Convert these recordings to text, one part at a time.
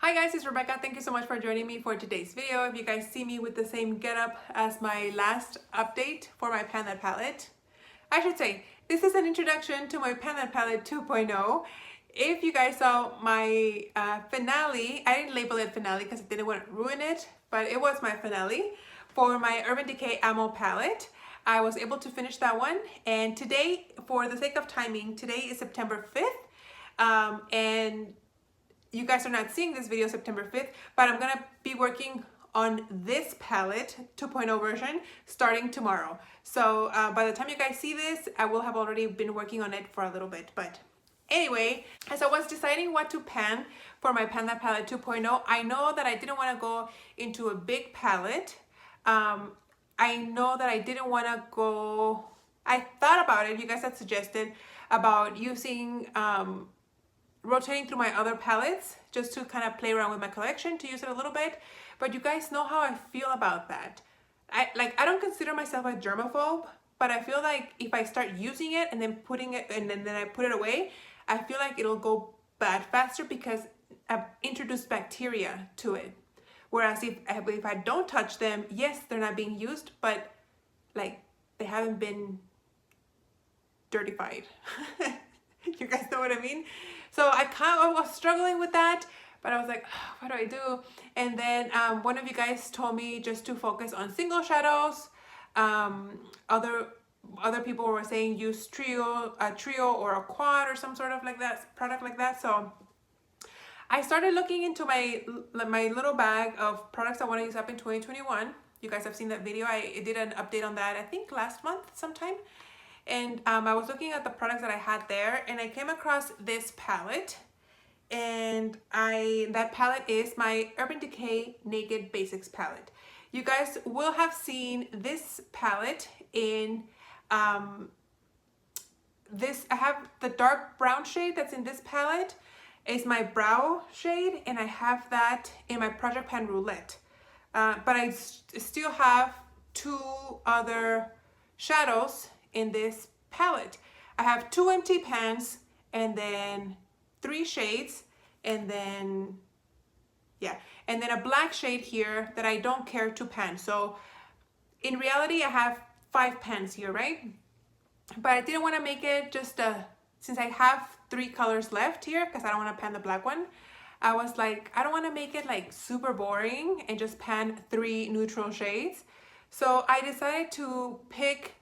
Hi guys, it's Rebecca. Thank you so much for joining me for today's video. If you guys see me with the same getup as my last update for my Pan palette, I should say, this is an introduction to my Pan palette 2.0. If you guys saw my finale, I didn't label it finale because I didn't want to ruin it, but it was my finale for my Urban Decay Ammo palette. I was able to finish that one, and today, for the sake of timing, today is September 5th, and you guys are not seeing this video September 5th, but I'm gonna be working on this palette 2.0 version starting tomorrow. So by the time you guys see this, I will have already been working on it for a little bit. But anyway, as I was deciding what to pan for my Pan palette 2.0, I know that I didn't want to go into a big palette. I know that I didn't want to go, I thought about it, you guys had suggested about using rotating through my other palettes just to kind of play around with my collection, to use it a little bit. But you guys know how I feel about that. I don't consider myself a germaphobe, but I feel like if I start using it and then putting it and then I put it away, I feel like it'll go bad faster because I've introduced bacteria to it. Whereas if I don't touch them, yes, they're not being used, but like they haven't been dirtified. You guys know what I mean? So I was struggling with that, but I was like, oh, what do I do? And then one of you guys told me just to focus on single shadows. Other people were saying use a trio or a quad or some sort of like that product like that. So I started looking into my little bag of products I want to use up in 2021. You guys have seen that video. I did an update on that, I think last month sometime. And I was looking at the products that I had there, and I came across this palette, and that palette is my Urban Decay Naked Basics palette. You guys will have seen this palette in I have the dark brown shade that's in this palette is my brow shade, and I have that in my Project Pan Roulette. But I still have two other shadows in this palette. I have two empty pans and then three shades, and then and then a black shade here that I don't care to pan. So in reality I have 5 pans here, right? But I didn't want to make it just since I have 3 colors left here, because I don't want to pan the black one. I was like, I don't want to make it like super boring and just pan 3 neutral shades. So I decided to pick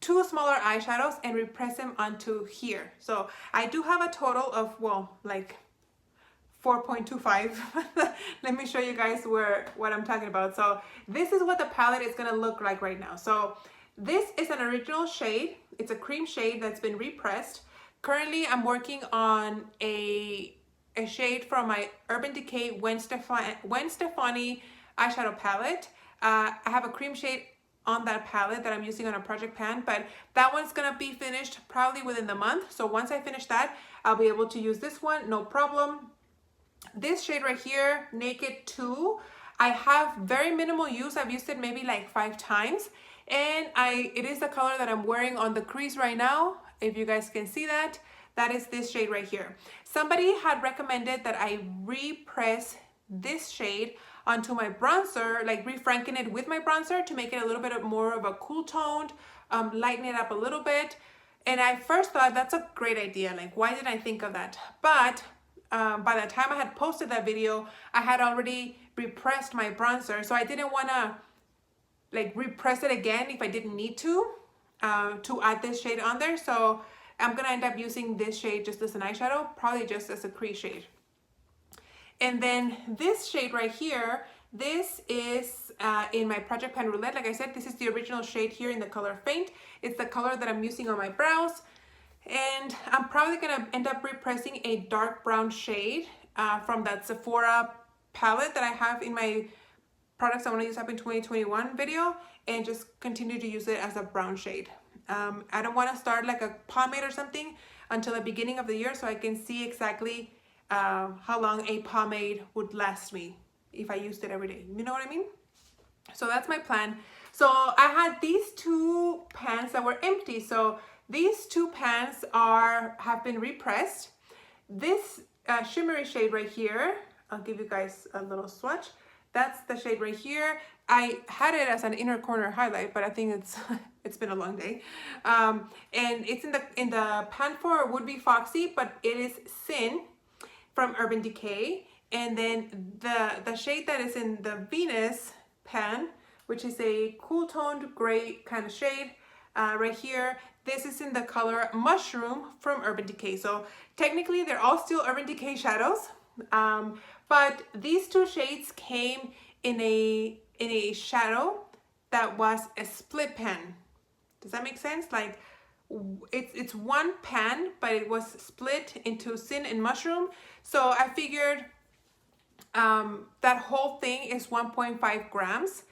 2 smaller eyeshadows and repress them onto here. So I do have a total of, well, like 4.25. Let me show you guys what I'm talking about. So this is what the palette is gonna look like right now. So this is an original shade. It's a cream shade that's been repressed. Currently I'm working on a shade from my Urban Decay Gwen Stefani eyeshadow palette. I have a cream shade on that palette that I'm using on a project pan, but that one's gonna be finished probably within the month. So once I finish that, I'll be able to use this one, no problem. This shade right here, Naked 2, I have very minimal use. I've used it maybe like 5 times, and it is the color that I'm wearing on the crease right now. If you guys can see that, that is this shade right here. Somebody had recommended that I repress this shade onto my bronzer, like refranking it with my bronzer to make it a little bit more of a cool toned, lighten it up a little bit. And I first thought that's a great idea. Like, why didn't I think of that? But by the time I had posted that video, I had already repressed my bronzer. So I didn't want to like repress it again if I didn't need to add this shade on there. So I'm going to end up using this shade just as an eyeshadow, probably just as a crease shade. And then this shade right here, this is in my Project Pan Roulette. Like I said, this is the original shade here in the color Faint. It's the color that I'm using on my brows. And I'm probably gonna end up repressing a dark brown shade from that Sephora palette that I have in my products I want to use up in 2021 video, and just continue to use it as a brown shade. I don't want to start like a pomade or something until the beginning of the year, so I can see exactly how long a pomade would last me if I used it every day. You know what I mean? So that's my plan. So I had these 2 pans that were empty. So these 2 pans have been repressed. This shimmery shade right here, I'll give you guys a little swatch. That's the shade right here. I had it as an inner corner highlight, but I think it's it's been a long day. And it's in the pan for Would Be Foxy, but it is Sin from Urban Decay. And then the shade that is in the Venus pan, which is a cool toned gray kind of shade right here. This is in the color Mushroom from Urban Decay. So technically they're all still Urban Decay shadows. But these two shades came in a shadow that was a split pan. Does that make sense? Like it's one pan, but it was split into Sin and Mushroom. So I figured that whole thing is 1.5 grams.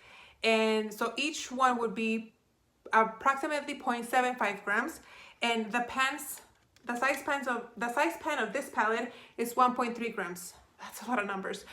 And so each one would be approximately 0.75 grams. And the size pan of this palette is 1.3 grams. That's a lot of numbers.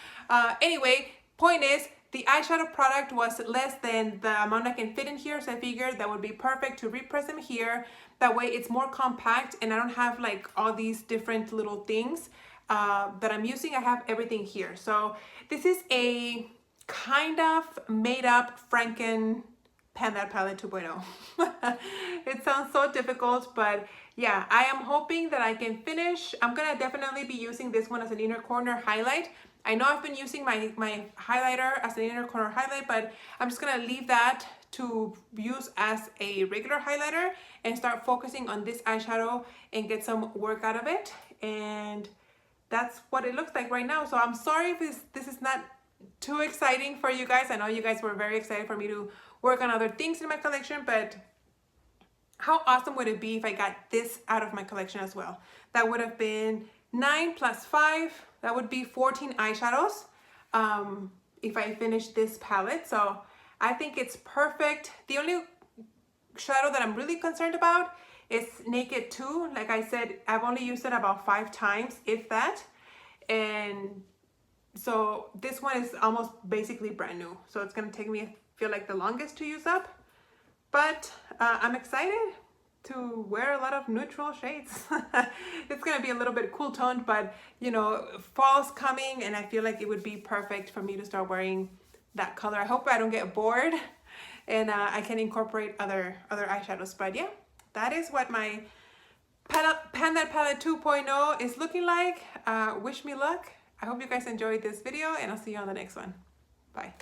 Anyway, point is, the eyeshadow product was less than the amount I can fit in here, so I figured that would be perfect to repress them here. That way it's more compact and I don't have like all these different little things that I'm using. I have everything here. So this is a kind of made up Franken Pan That Palette 2.0. It sounds so difficult, but yeah, I am hoping that I can finish. I'm gonna definitely be using this one as an inner corner highlight. I know I've been using my highlighter as an inner corner highlight, but I'm just gonna leave that to use as a regular highlighter and start focusing on this eyeshadow and get some work out of it. And that's what it looks like right now. So I'm sorry if this is not too exciting for you guys. I know you guys were very excited for me to work on other things in my collection, but how awesome would it be if I got this out of my collection as well? That would have been 9 plus 5. That would be 14 eyeshadows if I finish this palette. So I think it's perfect. The only shadow that I'm really concerned about is Naked 2. Like I said, I've only used it about 5 times, if that. And so this one is almost basically brand new. So it's gonna take me, I feel like, the longest to use up. But I'm excited to wear a lot of neutral shades. It's gonna be a little bit cool toned, but you know, fall's coming and I feel like it would be perfect for me to start wearing that color. I hope I don't get bored and I can incorporate other eyeshadows. But yeah, that is what my Pan That Palette 2.0 is looking like. Wish me luck. I hope you guys enjoyed this video and I'll see you on the next one. Bye.